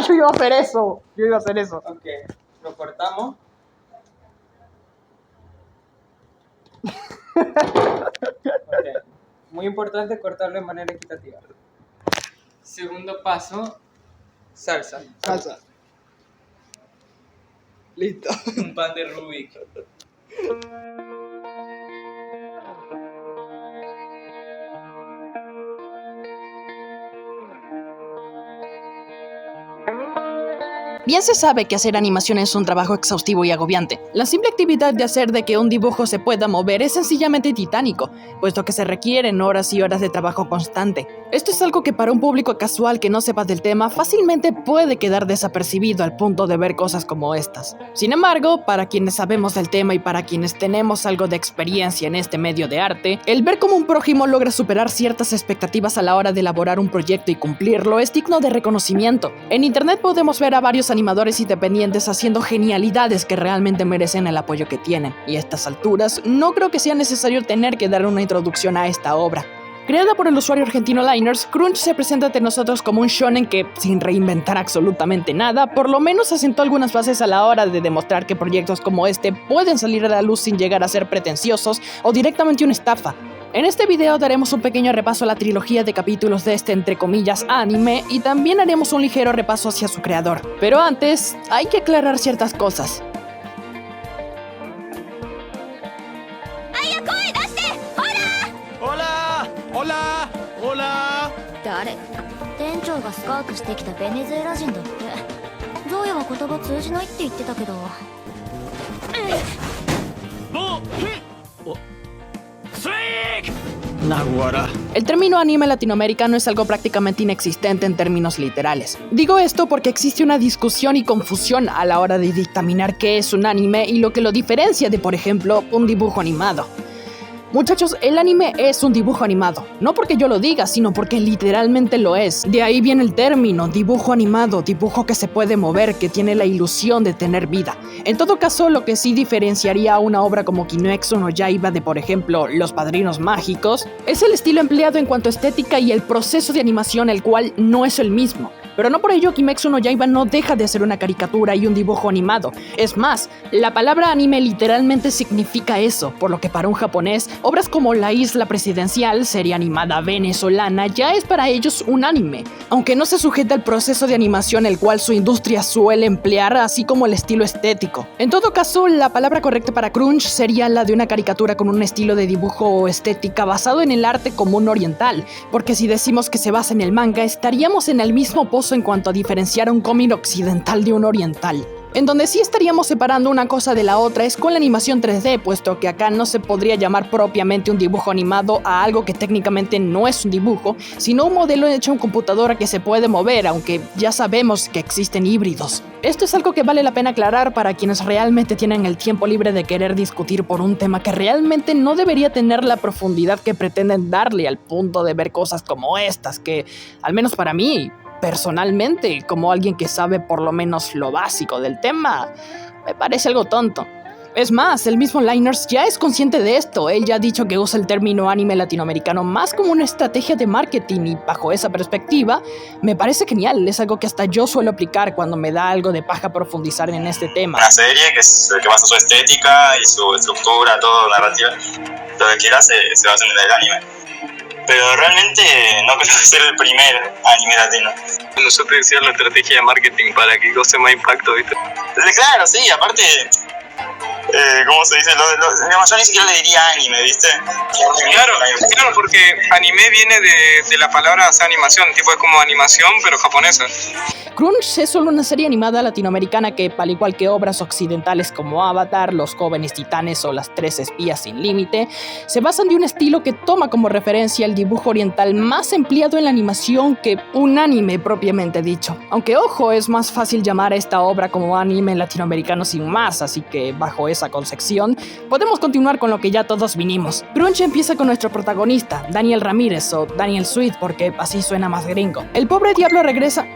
Yo iba a hacer eso. Ok, lo cortamos. Okay. Muy importante cortarlo de manera equitativa. Segundo paso, salsa. Listo. Un pan de Rubik. Bien se sabe que hacer animación es un trabajo exhaustivo y agobiante. La simple actividad de hacer de que un dibujo se pueda mover es sencillamente titánico, puesto que se requieren horas y horas de trabajo constante. Esto es algo que para un público casual que no sepa del tema fácilmente puede quedar desapercibido al punto de ver cosas como estas. Sin embargo, para quienes sabemos del tema y para quienes tenemos algo de experiencia en este medio de arte, el ver cómo un prójimo logra superar ciertas expectativas a la hora de elaborar un proyecto y cumplirlo es digno de reconocimiento. En internet podemos ver a varios animadores independientes haciendo genialidades que realmente merecen el apoyo que tienen, y a estas alturas no creo que sea necesario tener que dar una introducción a esta obra. Creada por el usuario argentino Liners, Crunch se presenta ante nosotros como un shonen que, sin reinventar absolutamente nada, por lo menos asentó algunas bases a la hora de demostrar que proyectos como este pueden salir a la luz sin llegar a ser pretenciosos o directamente una estafa. En este video daremos un pequeño repaso a la trilogía de capítulos de este entre comillas anime y también haremos un ligero repaso hacia su creador. Pero antes, hay que aclarar ciertas cosas. ¡Hola! ¡Hola! ¡Hola! 誰？店長がスカウトしてきたベネズエラ人だって。ゾウヤは言葉通じないって言ってたけど。El término anime latinoamericano es algo prácticamente inexistente en términos literales. Digo esto porque existe una discusión y confusión a la hora de dictaminar qué es un anime y lo que lo diferencia de, por ejemplo, un dibujo animado. Muchachos, el anime es un dibujo animado, no porque yo lo diga, sino porque literalmente lo es. De ahí viene el término, dibujo animado, dibujo que se puede mover, que tiene la ilusión de tener vida. En todo caso, lo que sí diferenciaría a una obra como Kimetsu no Yaiba de, por ejemplo, Los Padrinos Mágicos, es el estilo empleado en cuanto a estética y el proceso de animación, el cual no es el mismo. Pero no por ello Kimetsu no Yaiba no deja de ser una caricatura y un dibujo animado. Es más, la palabra anime literalmente significa eso, por lo que para un japonés, obras como La Isla Presidencial, serie animada venezolana, ya es para ellos un anime, aunque no se sujeta al proceso de animación el cual su industria suele emplear, así como el estilo estético. En todo caso, la palabra correcta para Crunch sería la de una caricatura con un estilo de dibujo o estética basado en el arte común oriental, porque si decimos que se basa en el manga, estaríamos en el mismo pozo en cuanto a diferenciar un cómic occidental de un oriental. En donde sí estaríamos separando una cosa de la otra es con la animación 3D, puesto que acá no se podría llamar propiamente un dibujo animado a algo que técnicamente no es un dibujo, sino un modelo hecho en computadora que se puede mover, aunque ya sabemos que existen híbridos. Esto es algo que vale la pena aclarar para quienes realmente tienen el tiempo libre de querer discutir por un tema que realmente no debería tener la profundidad que pretenden darle, al punto de ver cosas como estas, que, al menos para mí, personalmente, como alguien que sabe por lo menos lo básico del tema, me parece algo tonto. Es más, el mismo Liners ya es consciente de esto. Él ya ha dicho que usa el término anime latinoamericano más como una estrategia de marketing, y bajo esa perspectiva me parece genial. Es algo que hasta yo suelo aplicar cuando me da algo de paja profundizar en este tema. Una serie que basa su estética y su estructura, todo, narrativa, lo que quiera se basa en el anime. Pero realmente no creo que sea el primer anime latino. Nosotros hicimos la estrategia de marketing para que cause más impacto, ¿viste? Claro, sí, aparte, ¿cómo se dice? Yo ni siquiera le diría anime, ¿viste? Claro, porque anime viene de la palabra animación, tipo es como animación, pero japonesa. Crunch es solo una serie animada latinoamericana que, al igual que obras occidentales como Avatar, Los Jóvenes Titanes o Las Tres Espías sin Límite, se basan de un estilo que toma como referencia el dibujo oriental más empleado en la animación que un anime propiamente dicho. Aunque ojo, es más fácil llamar a esta obra como anime latinoamericano sin más, así que bajo esa concepción podemos continuar con lo que ya todos vinimos. Crunch empieza con nuestro protagonista, Daniel Ramírez o Daniel Sweet porque así suena más gringo. El pobre diablo regresa...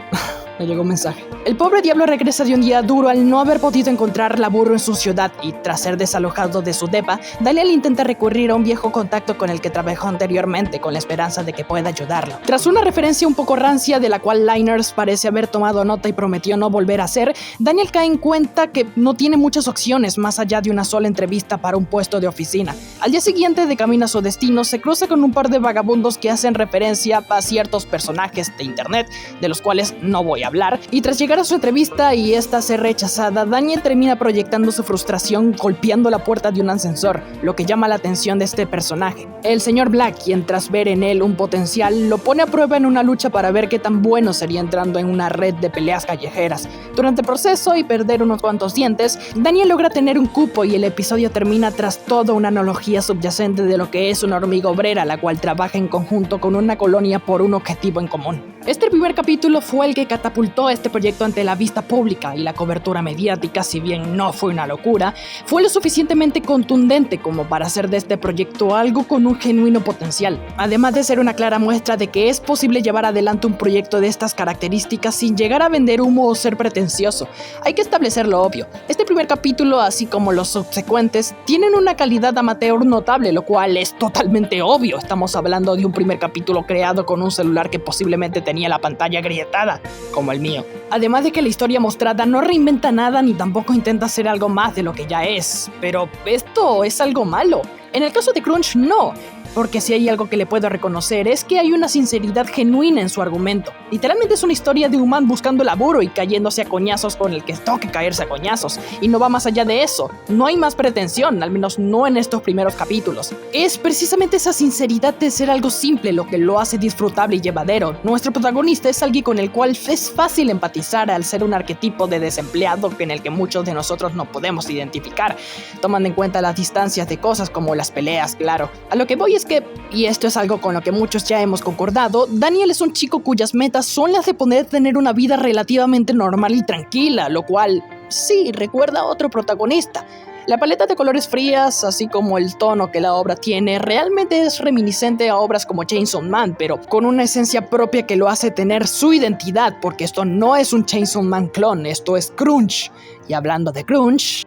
Me llegó un mensaje. El pobre diablo regresa de un día duro al no haber podido encontrar laburo en su ciudad y tras ser desalojado de su depa, Daniel intenta recurrir a un viejo contacto con el que trabajó anteriormente con la esperanza de que pueda ayudarlo. Tras una referencia un poco rancia de la cual Liners parece haber tomado nota y prometió no volver a hacer, Daniel cae en cuenta que no tiene muchas opciones más allá de una sola entrevista para un puesto de oficina. Al día siguiente, de camino a su destino, se cruza con un par de vagabundos que hacen referencia a ciertos personajes de internet, de los cuales no voy a hablar, y tras llegar a su entrevista y esta ser rechazada, Daniel termina proyectando su frustración golpeando la puerta de un ascensor, lo que llama la atención de este personaje. El señor Black, quien tras ver en él un potencial, lo pone a prueba en una lucha para ver qué tan bueno sería entrando en una red de peleas callejeras. Durante el proceso y perder unos cuantos dientes, Daniel logra tener un cupo y el episodio termina tras toda una analogía subyacente de lo que es una hormiga obrera, la cual trabaja en conjunto con una colonia por un objetivo en común. Este primer capítulo fue el que catapultó este proyecto ante la vista pública y la cobertura mediática, si bien no fue una locura, fue lo suficientemente contundente como para hacer de este proyecto algo con un genuino potencial, además de ser una clara muestra de que es posible llevar adelante un proyecto de estas características sin llegar a vender humo o ser pretencioso. Hay que establecer lo obvio, este primer capítulo, así como los subsecuentes, tienen una calidad amateur notable, lo cual es totalmente obvio. Estamos hablando de un primer capítulo creado con un celular que posiblemente tenía la pantalla agrietada, como el mío. Además de que la historia mostrada no reinventa nada ni tampoco intenta hacer algo más de lo que ya es, pero esto es algo malo. En el caso de Crunch, no. Porque si hay algo que le puedo reconocer es que hay una sinceridad genuina en su argumento. Literalmente es una historia de un man buscando laburo y cayéndose a coñazos con el que toque caerse a coñazos. Y no va más allá de eso. No hay más pretensión, al menos no en estos primeros capítulos. Es precisamente esa sinceridad de ser algo simple lo que lo hace disfrutable y llevadero. Nuestro protagonista es alguien con el cual es fácil empatizar al ser un arquetipo de desempleado en el que muchos de nosotros no podemos identificar, tomando en cuenta las distancias de cosas como las peleas, claro. A lo que voy es que, y esto es algo con lo que muchos ya hemos concordado, Daniel es un chico cuyas metas son las de poder tener una vida relativamente normal y tranquila, lo cual, sí, recuerda a otro protagonista. La paleta de colores frías, así como el tono que la obra tiene, realmente es reminiscente a obras como Chainsaw Man, pero con una esencia propia que lo hace tener su identidad, porque esto no es un Chainsaw Man clon, esto es Crunch. Y hablando de Crunch...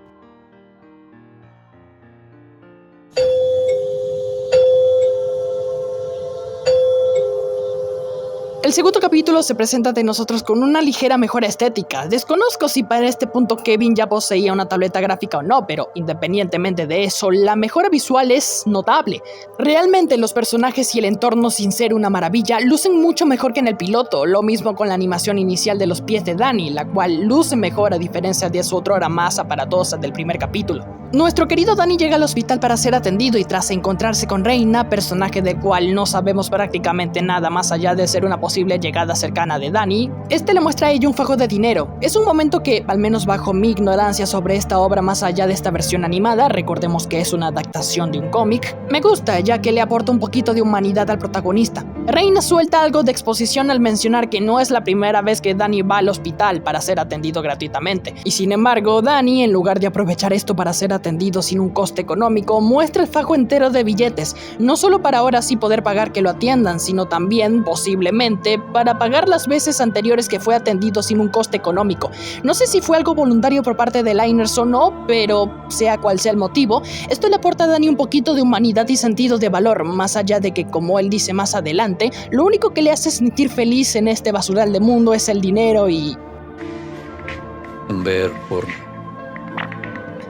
El segundo capítulo se presenta ante nosotros con una ligera mejora estética. Desconozco si para este punto Kevin ya poseía una tableta gráfica o no, pero independientemente de eso, la mejora visual es notable. Realmente los personajes y el entorno, sin ser una maravilla, lucen mucho mejor que en el piloto, lo mismo con la animación inicial de los pies de Danny, la cual luce mejor a diferencia de su otrora más aparatosa del primer capítulo. Nuestro querido Danny llega al hospital para ser atendido y tras encontrarse con Reina, personaje del cual no sabemos prácticamente nada más allá de ser una posible llegada cercana de Danny, este le muestra a ella un fajo de dinero. Es un momento que, al menos bajo mi ignorancia sobre esta obra más allá de esta versión animada, recordemos que es una adaptación de un cómic, me gusta ya que le aporta un poquito de humanidad al protagonista. Reina suelta algo de exposición al mencionar que no es la primera vez que Danny va al hospital para ser atendido gratuitamente, y sin embargo Danny, en lugar de aprovechar esto para ser atendido sin un coste económico, muestra el fajo entero de billetes, no solo para ahora sí poder pagar que lo atiendan, sino también, posiblemente, para pagar las veces anteriores que fue atendido sin un coste económico. No sé si fue algo voluntario por parte de Liners o no, pero sea cual sea el motivo, esto le aporta a Danny un poquito de humanidad y sentido de valor, más allá de que, como él dice más adelante, lo único que le hace sentir feliz en este basural de mundo es el dinero y... ver porno.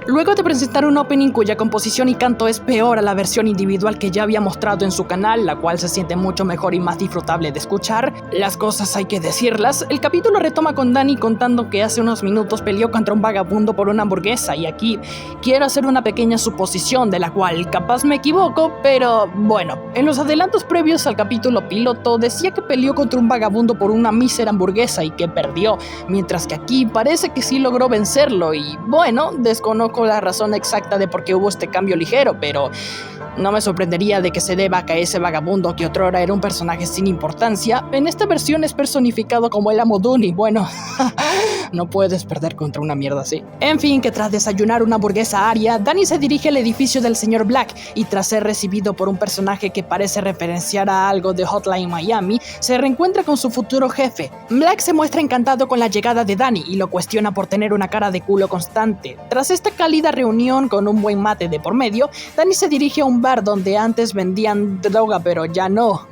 Luego de presentar un opening cuya composición y canto es peor a la versión individual que ya había mostrado en su canal, la cual se siente mucho mejor y más disfrutable de escuchar, las cosas hay que decirlas, el capítulo retoma con Danny contando que hace unos minutos peleó contra un vagabundo por una hamburguesa, y aquí quiero hacer una pequeña suposición de la cual capaz me equivoco, pero bueno, en los adelantos previos al capítulo piloto decía que peleó contra un vagabundo por una mísera hamburguesa y que perdió, mientras que aquí parece que sí logró vencerlo y bueno, desconozco la razón exacta de por qué hubo este cambio ligero, pero No me sorprendería de que se deba a que ese vagabundo que otrora era un personaje sin importancia, en esta versión es personificado como el amo Dune y bueno, no puedes perder contra una mierda así. En fin, que tras desayunar una hamburguesa aria, Danny se dirige al edificio del señor Black y tras ser recibido por un personaje que parece referenciar a algo de Hotline Miami, se reencuentra con su futuro jefe. Black se muestra encantado con la llegada de Danny y lo cuestiona por tener una cara de culo constante. Tras esta cálida reunión con un buen mate de por medio, Danny se dirige a un bar donde antes vendían droga pero ya no.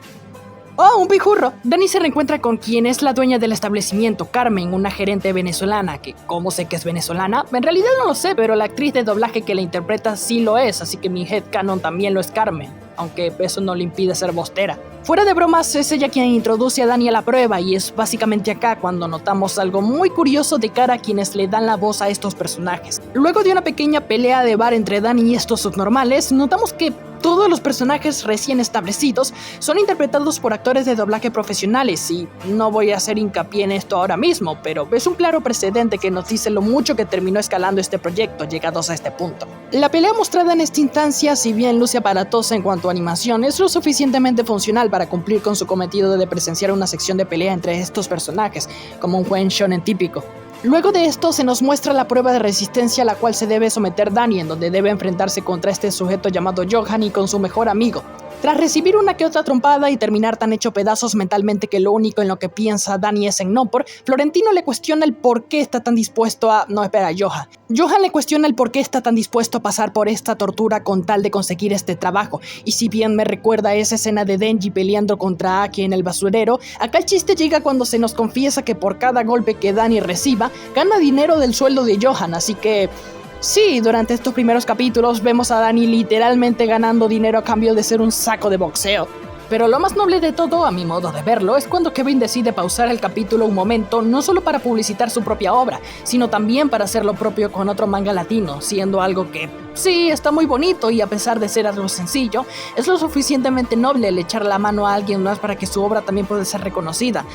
¡Oh, un pijurro! Danny se reencuentra con quien es la dueña del establecimiento, Carmen, una gerente venezolana, que ¿cómo sé que es venezolana? En realidad no lo sé, pero la actriz de doblaje que la interpreta sí lo es, así que mi headcanon también lo es Carmen, aunque eso no le impide ser bostera. Fuera de bromas, es ella quien introduce a Danny a la prueba y es básicamente acá cuando notamos algo muy curioso de cara a quienes le dan la voz a estos personajes. Luego de una pequeña pelea de bar entre Danny y estos subnormales, notamos que todos los personajes recién establecidos son interpretados por actores de doblaje profesionales y no voy a hacer hincapié en esto ahora mismo, pero es un claro precedente que nos dice lo mucho que terminó escalando este proyecto llegados a este punto. La pelea mostrada en esta instancia, si bien luce aparatosa en cuanto a animación, es lo suficientemente funcional para cumplir con su cometido de presenciar una sección de pelea entre estos personajes, como un buen shonen típico. Luego de esto se nos muestra la prueba de resistencia a la cual se debe someter Danny, en donde debe enfrentarse contra este sujeto llamado Johan y con su mejor amigo. Tras recibir una que otra trompada y terminar tan hecho pedazos mentalmente que lo único en lo que piensa Danny es en Nopor, Florentino le cuestiona el por qué está tan dispuesto a... Johan le cuestiona el por qué está tan dispuesto a pasar por esta tortura con tal de conseguir este trabajo, y si bien me recuerda a esa escena de Denji peleando contra Aki en el basurero, acá el chiste llega cuando se nos confiesa que por cada golpe que Danny reciba, gana dinero del sueldo de Johan, así que... sí, durante estos primeros capítulos vemos a Danny literalmente ganando dinero a cambio de ser un saco de boxeo. Pero lo más noble de todo, a mi modo de verlo, es cuando Kevin decide pausar el capítulo un momento, no solo para publicitar su propia obra, sino también para hacer lo propio con otro manga latino, siendo algo que, sí, está muy bonito y a pesar de ser algo sencillo, es lo suficientemente noble el echar la mano a alguien más para que su obra también pueda ser reconocida.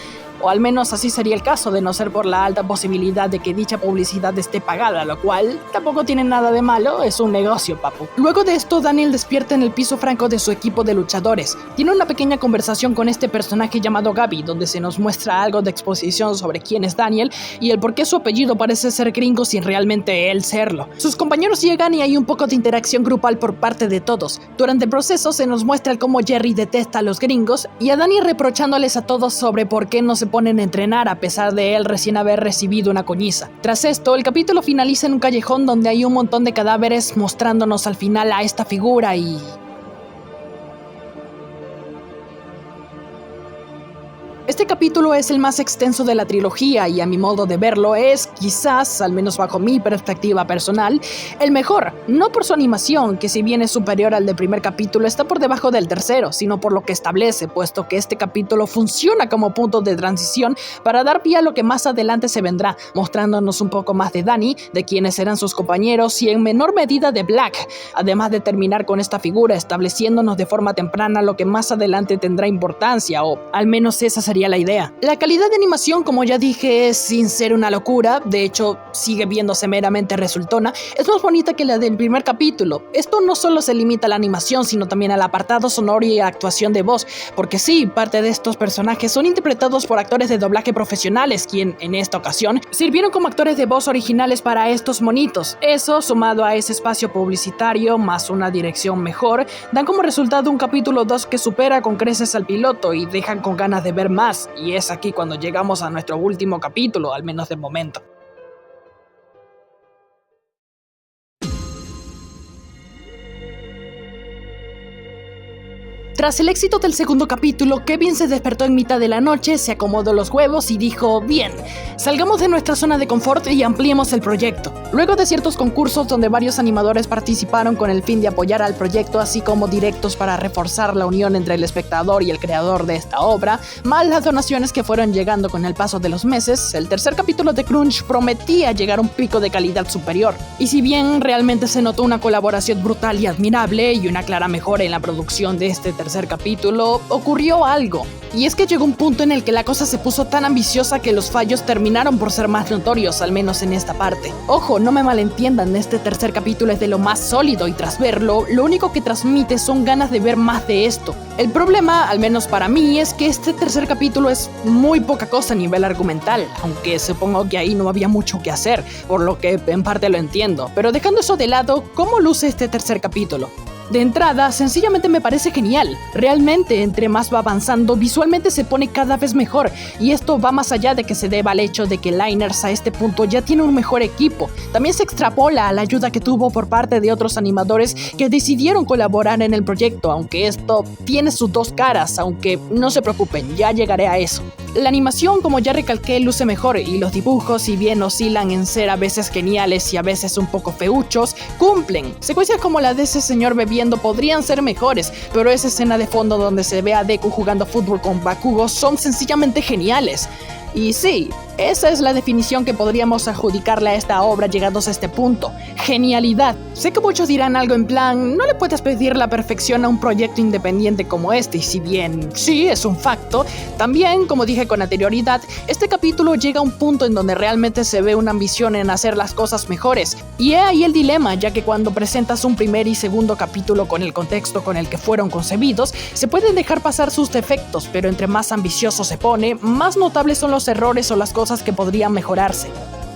O al menos así sería el caso, de no ser por la alta posibilidad de que dicha publicidad esté pagada, lo cual tampoco tiene nada de malo, es un negocio, papu. Luego de esto, Daniel despierta en el piso franco de su equipo de luchadores. Tiene una pequeña conversación con este personaje llamado Gaby, donde se nos muestra algo de exposición sobre quién es Daniel y el por qué su apellido parece ser gringo sin realmente él serlo. Sus compañeros llegan y hay un poco de interacción grupal por parte de todos. Durante el proceso se nos muestra cómo Jerry detesta a los gringos y a Danny reprochándoles a todos sobre por qué no se ponen a entrenar a pesar de él recién haber recibido una coñiza. Tras esto, el capítulo finaliza en un callejón donde hay un montón de cadáveres mostrándonos al final a esta figura y... Este capítulo es el más extenso de la trilogía y a mi modo de verlo es, quizás, al menos bajo mi perspectiva personal, el mejor, no por su animación, que si bien es superior al del primer capítulo, está por debajo del tercero, sino por lo que establece, puesto que este capítulo funciona como punto de transición para dar pie a lo que más adelante se vendrá, mostrándonos un poco más de Danny, de quienes serán sus compañeros y en menor medida de Black, además de terminar con esta figura, estableciéndonos de forma temprana lo que más adelante tendrá importancia, o al menos esa sería la idea. La calidad de animación, como ya dije, es sin ser una locura, de hecho sigue viéndose meramente resultona, es más bonita que la del primer capítulo. Esto no solo se limita a la animación, sino también al apartado sonoro y a la actuación de voz, porque sí, parte de estos personajes son interpretados por actores de doblaje profesionales, quien en esta ocasión sirvieron como actores de voz originales para estos monitos. Eso, sumado a ese espacio publicitario, más una dirección mejor, dan como resultado un capítulo 2 que supera con creces al piloto y dejan con ganas de ver más. Y es aquí cuando llegamos a nuestro último capítulo, al menos de momento. Tras el éxito del segundo capítulo, Kevin se despertó en mitad de la noche, se acomodó los huevos y dijo, bien, salgamos de nuestra zona de confort y ampliemos el proyecto. Luego de ciertos concursos donde varios animadores participaron con el fin de apoyar al proyecto, así como directos para reforzar la unión entre el espectador y el creador de esta obra, más las donaciones que fueron llegando con el paso de los meses, el tercer capítulo de Crunch prometía llegar a un pico de calidad superior. Y si bien realmente se notó una colaboración brutal y admirable y una clara mejora en la producción de este tercer tercer capítulo, ocurrió algo. Y es que llegó un punto en el que la cosa se puso tan ambiciosa que los fallos terminaron por ser más notorios, al menos en esta parte. Ojo, no me malentiendan, este tercer capítulo es de lo más sólido y tras verlo, lo único que transmite son ganas de ver más de esto. El problema, al menos para mí, es que este tercer capítulo es muy poca cosa a nivel argumental, aunque supongo que ahí no había mucho que hacer, por lo que en parte lo entiendo. Pero dejando eso de lado, ¿cómo luce este tercer capítulo? De entrada, sencillamente me parece genial. Realmente, entre más va avanzando, visualmente se pone cada vez mejor, y esto va más allá de que se deba al hecho de que Liners a este punto ya tiene un mejor equipo. También se extrapola a la ayuda que tuvo por parte de otros animadores que decidieron colaborar en el proyecto, aunque esto tiene sus dos caras, aunque no se preocupen, ya llegaré a eso. La animación, como ya recalqué, luce mejor y los dibujos, si bien oscilan en ser a veces geniales y a veces un poco feuchos, cumplen. Secuencias como la de ese señor bebiendo podrían ser mejores, pero esa escena de fondo donde se ve a Deku jugando fútbol con Bakugo son sencillamente geniales. Y sí, esa es la definición que podríamos adjudicarle a esta obra llegados a este punto. Genialidad. Sé que muchos dirán algo en plan, no le puedes pedir la perfección a un proyecto independiente como este, y si bien sí es un facto, también, como dije con anterioridad, este capítulo llega a un punto en donde realmente se ve una ambición en hacer las cosas mejores. Y he ahí el dilema, ya que cuando presentas un primer y segundo capítulo con el contexto con el que fueron concebidos, se pueden dejar pasar sus defectos, pero entre más ambicioso se pone, más notables son los errores o las cosas que podrían mejorarse.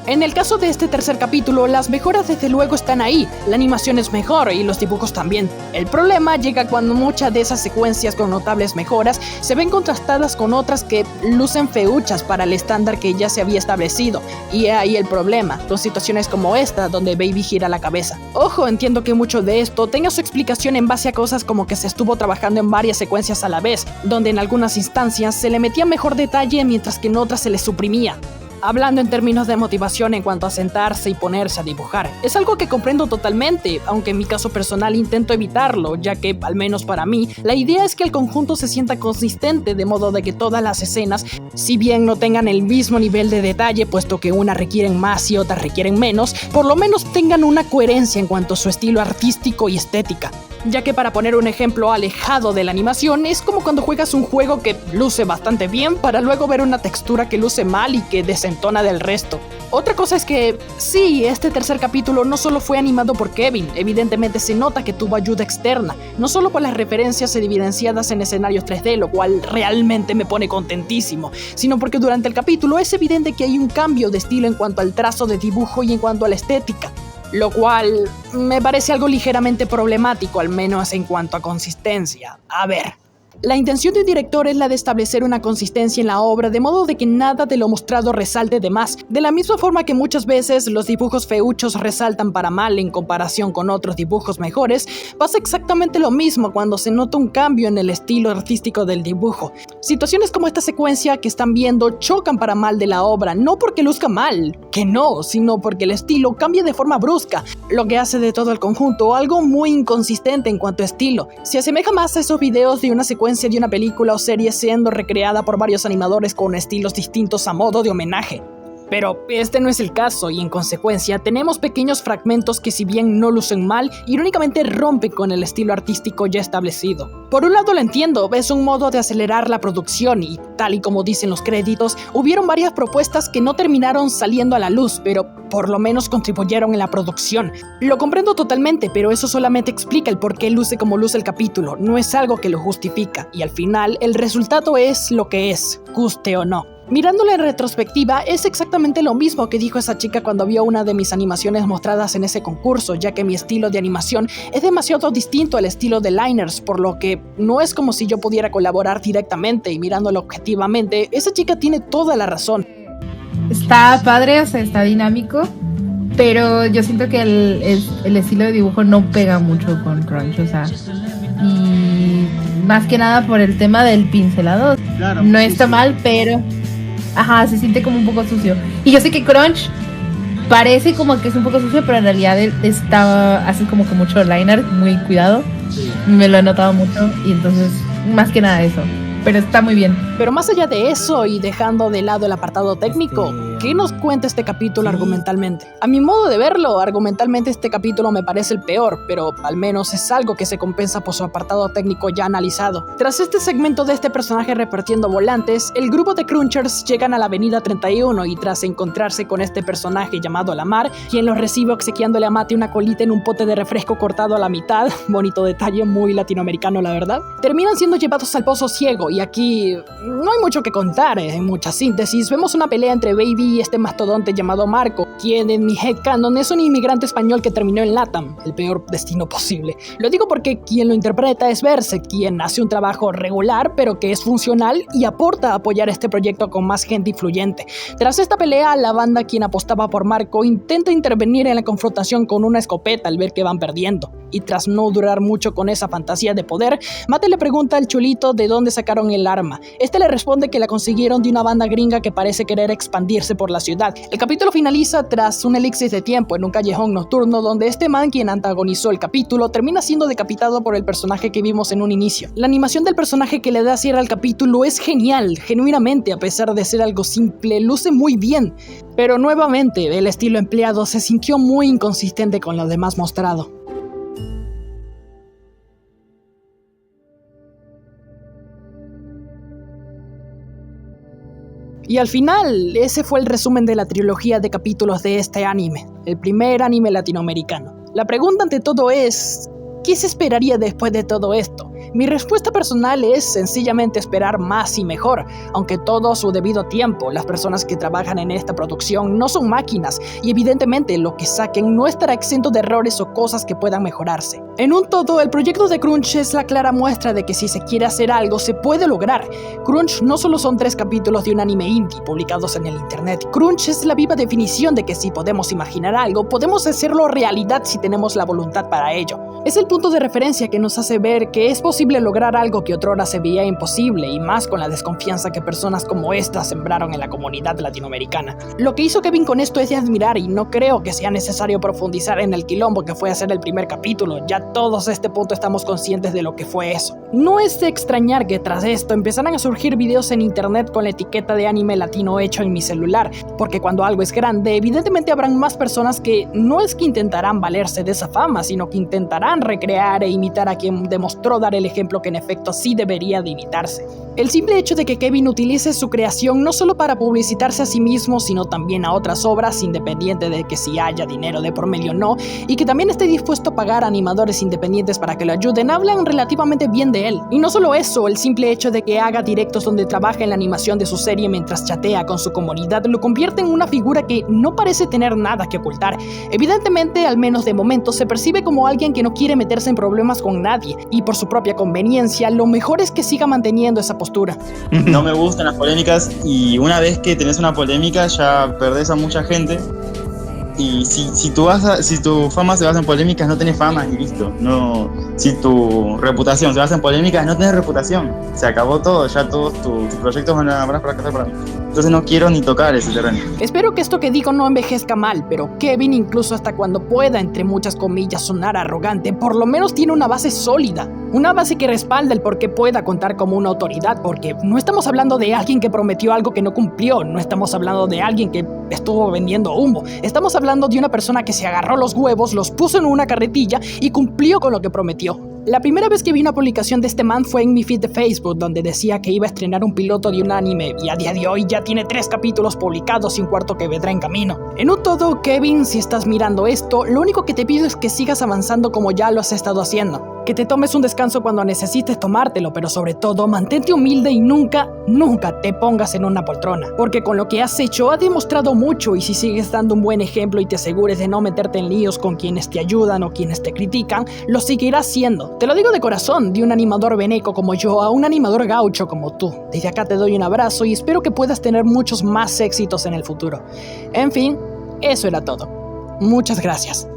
En el caso de este tercer capítulo, las mejoras desde luego están ahí, la animación es mejor y los dibujos también. El problema llega cuando muchas de esas secuencias con notables mejoras se ven contrastadas con otras que lucen feuchas para el estándar que ya se había establecido, y he ahí el problema, con situaciones como esta donde Baby gira la cabeza. Ojo, entiendo que mucho de esto tenga su explicación en base a cosas como que se estuvo trabajando en varias secuencias a la vez, donde en algunas instancias se le metía mejor detalle mientras que en otras se le suprimía. Hablando en términos de motivación en cuanto a sentarse y ponerse a dibujar, es algo que comprendo totalmente, aunque en mi caso personal intento evitarlo, ya que, al menos para mí, la idea es que el conjunto se sienta consistente, de modo de que todas las escenas, si bien no tengan el mismo nivel de detalle, puesto que unas requieren más y otras requieren menos, por lo menos tengan una coherencia en cuanto a su estilo artístico y estética. Ya que, para poner un ejemplo alejado de la animación, es como cuando juegas un juego que luce bastante bien para luego ver una textura que luce mal y que desentona del resto. Otra cosa es que, sí, este tercer capítulo no solo fue animado por Kevin, evidentemente se nota que tuvo ayuda externa, no solo por las referencias evidenciadas en escenarios 3D, lo cual realmente me pone contentísimo, sino porque durante el capítulo es evidente que hay un cambio de estilo en cuanto al trazo de dibujo y en cuanto a la estética. Lo cual me parece algo ligeramente problemático, al menos en cuanto a consistencia. A ver, la intención del director es la de establecer una consistencia en la obra, de modo de que nada de lo mostrado resalte de más, de la misma forma que muchas veces los dibujos feuchos resaltan para mal en comparación con otros dibujos mejores. Pasa exactamente lo mismo cuando se nota un cambio en el estilo artístico del dibujo. Situaciones como esta secuencia que están viendo chocan para mal de la obra, no porque luzca mal, que no, sino porque el estilo cambia de forma brusca, lo que hace de todo el conjunto algo muy inconsistente en cuanto a estilo. Se asemeja más a esos videos de una secuencia de una película o serie siendo recreada por varios animadores con estilos distintos a modo de homenaje. Pero este no es el caso, y en consecuencia tenemos pequeños fragmentos que, si bien no lucen mal, irónicamente rompen con el estilo artístico ya establecido. Por un lado lo entiendo, es un modo de acelerar la producción y, tal y como dicen los créditos, hubieron varias propuestas que no terminaron saliendo a la luz, pero por lo menos contribuyeron en la producción. Lo comprendo totalmente, pero eso solamente explica el por qué luce como luce el capítulo, no es algo que lo justifica, y al final el resultado es lo que es, guste o no. Mirándolo en retrospectiva, es exactamente lo mismo que dijo esa chica cuando vio una de mis animaciones mostradas en ese concurso, ya que mi estilo de animación es demasiado distinto al estilo de Liners, por lo que no es como si yo pudiera colaborar directamente, y mirándolo objetivamente, esa chica tiene toda la razón. Está padre, o sea, está dinámico, pero yo siento que el estilo de dibujo no pega mucho con Crunch, o sea, y más que nada por el tema del pincelado. Claro, no está mal, pero se siente como un poco sucio. Y yo sé que Crunch parece como que es un poco sucio, pero en realidad él hace como que mucho liner, muy cuidado. Sí. Me lo he notado mucho, y entonces más que nada eso. Pero está muy bien. Pero más allá de eso, y dejando de lado el apartado técnico, ¿qué nos cuenta este capítulo argumentalmente? A mi modo de verlo, argumentalmente este capítulo me parece el peor, pero al menos es algo que se compensa por su apartado técnico ya analizado. Tras este segmento de este personaje repartiendo volantes, el grupo de Crunchers llegan a la avenida 31 y tras encontrarse con este personaje llamado Lamar, quien los recibe obsequiándole a Matty una colita en un pote de refresco cortado a la mitad, bonito detalle, muy latinoamericano la verdad, terminan siendo llevados al Pozo Ciego y aquí no hay mucho que contar, en mucha síntesis, vemos una pelea entre Baby y este mastodonte llamado Marco, quien en mi headcanon es un inmigrante español que terminó en LATAM, el peor destino posible. Lo digo porque quien lo interpreta es Berserk, quien hace un trabajo regular pero que es funcional y aporta a apoyar este proyecto con más gente influyente. Tras esta pelea, la banda quien apostaba por Marco intenta intervenir en la confrontación con una escopeta al ver que van perdiendo. Y tras no durar mucho con esa fantasía de poder, Mate le pregunta al chulito de dónde sacaron el arma. Este le responde que la consiguieron de una banda gringa que parece querer expandirse por la ciudad. El capítulo finaliza tras un elixir de tiempo en un callejón nocturno donde este man quien antagonizó el capítulo termina siendo decapitado por el personaje que vimos en un inicio. La animación del personaje que le da cierre al capítulo es genial, genuinamente a pesar de ser algo simple, luce muy bien. Pero nuevamente el estilo empleado se sintió muy inconsistente con lo demás mostrado. Y al final, ese fue el resumen de la trilogía de capítulos de este anime, el primer anime latinoamericano. La pregunta ante todo es, ¿qué se esperaría después de todo esto? Mi respuesta personal es sencillamente esperar más y mejor, aunque todo a su debido tiempo. Las personas que trabajan en esta producción no son máquinas y evidentemente lo que saquen no estará exento de errores o cosas que puedan mejorarse. En un todo, el proyecto de Crunch es la clara muestra de que si se quiere hacer algo se puede lograr. Crunch no solo son 3 capítulos de un anime indie publicados en el internet. Crunch es la viva definición de que si podemos imaginar algo, podemos hacerlo realidad si tenemos la voluntad para ello. Es el punto de referencia que nos hace ver que es posible lograr algo que otrora se veía imposible, y más con la desconfianza que personas como esta sembraron en la comunidad latinoamericana. Lo que hizo Kevin con esto es de admirar y no creo que sea necesario profundizar en el quilombo que fue hacer el primer capítulo, ya todos a este punto estamos conscientes de lo que fue eso. No es de extrañar que tras esto empezaran a surgir videos en internet con la etiqueta de anime latino hecho en mi celular, porque cuando algo es grande, evidentemente habrán más personas que no es que intentarán valerse de esa fama, sino que intentarán recrear e imitar a quien demostró dar el ejemplo que en efecto sí debería de imitarse. El simple hecho de que Kevin utilice su creación no solo para publicitarse a sí mismo, sino también a otras obras, independiente de que si haya dinero de por medio o no, y que también esté dispuesto a pagar a animadores independientes para que lo ayuden, hablan relativamente bien de él. Y no solo eso, el simple hecho de que haga directos donde trabaja en la animación de su serie mientras chatea con su comunidad lo convierte en una figura que no parece tener nada que ocultar. Evidentemente, al menos de momento, se percibe como alguien que no quiere meterse en problemas con nadie, y por su propia conveniencia, lo mejor es que siga manteniendo esa postura. No me gustan las polémicas, y una vez que tenés una polémica ya perdés a mucha gente. Y si tu fama se basa en polémicas, no tenés fama y listo. No, si tu reputación se basa en polémicas, no tenés reputación. Se acabó todo, ya todos tus proyectos van a fracasar para mí. Entonces no quiero ni tocar ese terreno. Espero que esto que digo no envejezca mal, pero Kevin, incluso hasta cuando pueda, entre muchas comillas, sonar arrogante, por lo menos tiene una base sólida. Una base que respalda el por qué pueda contar como una autoridad, porque no estamos hablando de alguien que prometió algo que no cumplió, no estamos hablando de alguien que estuvo vendiendo humo, estamos hablando de una persona que se agarró los huevos, los puso en una carretilla y cumplió con lo que prometió. La primera vez que vi una publicación de este man fue en mi feed de Facebook, donde decía que iba a estrenar un piloto de un anime, y a día de hoy ya tiene 3 capítulos publicados y un cuarto que vendrá en camino. En un todo, Kevin, si estás mirando esto, lo único que te pido es que sigas avanzando como ya lo has estado haciendo. Que te tomes un descanso cuando necesites tomártelo, pero sobre todo, mantente humilde y nunca te pongas en una poltrona. Porque con lo que has hecho, ha demostrado mucho, y si sigues dando un buen ejemplo y te asegures de no meterte en líos con quienes te ayudan o quienes te critican, lo seguirás siendo. Te lo digo de corazón, de un animador veneco como yo a un animador gaucho como tú. Desde acá te doy un abrazo y espero que puedas tener muchos más éxitos en el futuro. En fin, eso era todo. Muchas gracias.